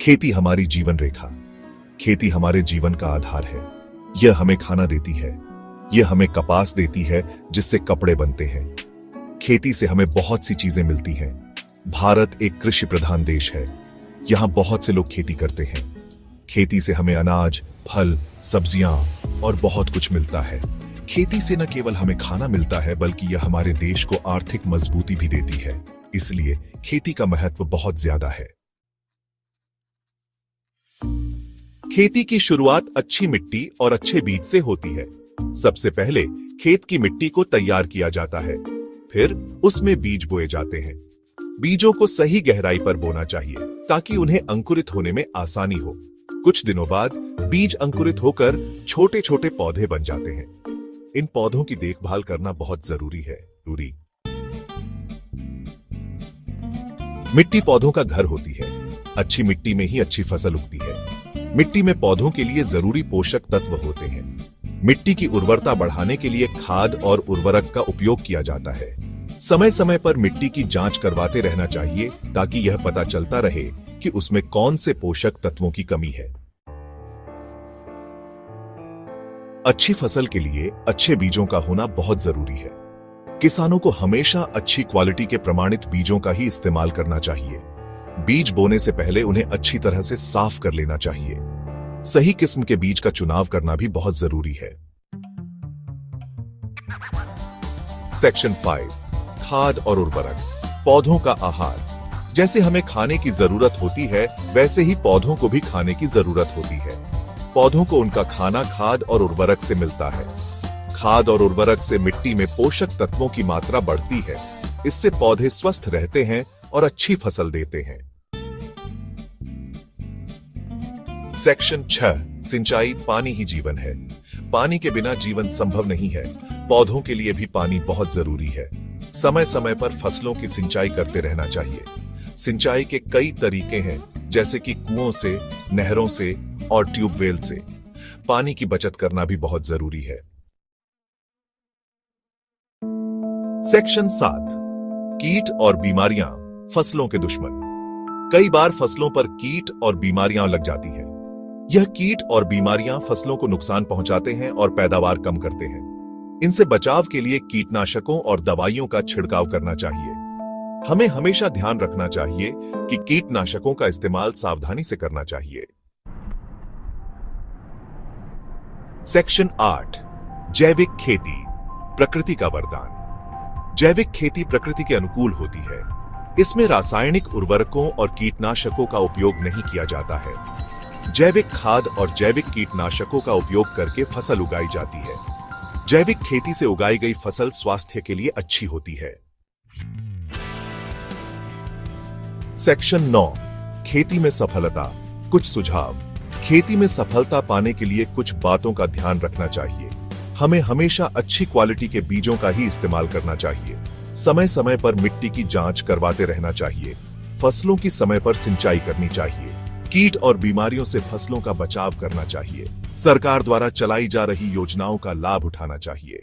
खेती हमारी जीवन रेखा, खेती हमारे जीवन का आधार है। यह हमें खाना देती है, यह हमें कपास देती है जिससे कपड़े बनते हैं। खेती से हमें बहुत सी चीजें मिलती हैं। भारत एक कृषि प्रधान देश है, यहां बहुत से लोग खेती करते हैं। खेती से हमें अनाज, फल, सब्जियां और बहुत कुछ मिलता है। खेती से न केवल हमें खाना मिलता है बल्कि यह हमारे देश को आर्थिक मजबूती भी देती है। इसलिए खेती का महत्व बहुत ज्यादा है। खेती की शुरुआत अच्छी मिट्टी और अच्छे बीज से होती है। सबसे पहले खेत की मिट्टी को तैयार किया जाता है, फिर उसमें बीज बोए जाते हैं। बीजों को सही गहराई पर बोना चाहिए ताकि उन्हें अंकुरित होने में आसानी हो। कुछ दिनों बाद बीज अंकुरित होकर छोटे छोटे पौधे बन जाते हैं। इन पौधों की देखभाल करना बहुत जरूरी है। मिट्टी पौधों का घर होती है। अच्छी मिट्टी में ही अच्छी फसल उगती है। मिट्टी में पौधों के लिए जरूरी पोषक तत्व होते हैं। मिट्टी की उर्वरता बढ़ाने के लिए खाद और उर्वरक का उपयोग किया जाता है। समय समय पर मिट्टी की जांच करवाते रहना चाहिए ताकि यह पता चलता रहे कि उसमें कौन से पोषक तत्वों की कमी है। अच्छी फसल के लिए अच्छे बीजों का होना बहुत जरूरी है। किसानों को हमेशा अच्छी क्वालिटी के प्रमाणित बीजों का ही इस्तेमाल करना चाहिए। बीज बोने से पहले उन्हें अच्छी तरह से साफ कर लेना चाहिए। सही किस्म के बीज का चुनाव करना भी बहुत जरूरी है। सेक्शन 5, खाद और उर्वरक। पौधों का आहार। जैसे हमें खाने की जरूरत होती है, वैसे ही पौधों को भी खाने की जरूरत होती है। पौधों को उनका खाना खाद और उर्वरक से मिलता है। खाद और उर्वरक से मिट्टी में पोषक तत्वों की मात्रा बढ़ती है। इससे पौधे स्वस्थ रहते हैं और अच्छी फसल देते हैं। सेक्शन 6, सिंचाई। पानी ही जीवन है। पानी के बिना जीवन संभव नहीं है। पौधों के लिए भी पानी बहुत जरूरी है। समय समय पर फसलों की सिंचाई करते रहना चाहिए। सिंचाई के कई तरीके हैं, जैसे कि कुओं से, नहरों से और ट्यूबवेल से। पानी की बचत करना भी बहुत जरूरी है। सेक्शन 7, कीट और बीमारियां, फसलों के दुश्मन। कई बार फसलों पर कीट और बीमारियां लग जाती हैं। यह कीट और बीमारियां फसलों को नुकसान पहुंचाते हैं और पैदावार कम करते हैं। इनसे बचाव के लिए कीटनाशकों और दवाइयों का छिड़काव करना चाहिए। हमें हमेशा ध्यान रखना चाहिए कि कीटनाशकों का इस्तेमाल सावधानी से करना चाहिए। सेक्शन 8, जैविक खेती, प्रकृति का वरदान। जैविक खेती प्रकृति के अनुकूल होती है। इसमें रासायनिक उर्वरकों और कीटनाशकों का उपयोग नहीं किया जाता है। जैविक खाद और जैविक कीटनाशकों का उपयोग करके फसल उगाई जाती है। जैविक खेती से उगाई गई फसल स्वास्थ्य के लिए अच्छी होती है। सेक्शन 9, खेती में सफलता, कुछ सुझाव। खेती में सफलता पाने के लिए कुछ बातों का ध्यान रखना चाहिए। हमें हमेशा अच्छी क्वालिटी के बीजों का ही इस्तेमाल करना चाहिए। समय समय पर मिट्टी की जांच करवाते रहना चाहिए। फसलों की समय पर सिंचाई करनी चाहिए। कीट और बीमारियों से फसलों का बचाव करना चाहिए। सरकार द्वारा चलाई जा रही योजनाओं का लाभ उठाना चाहिए।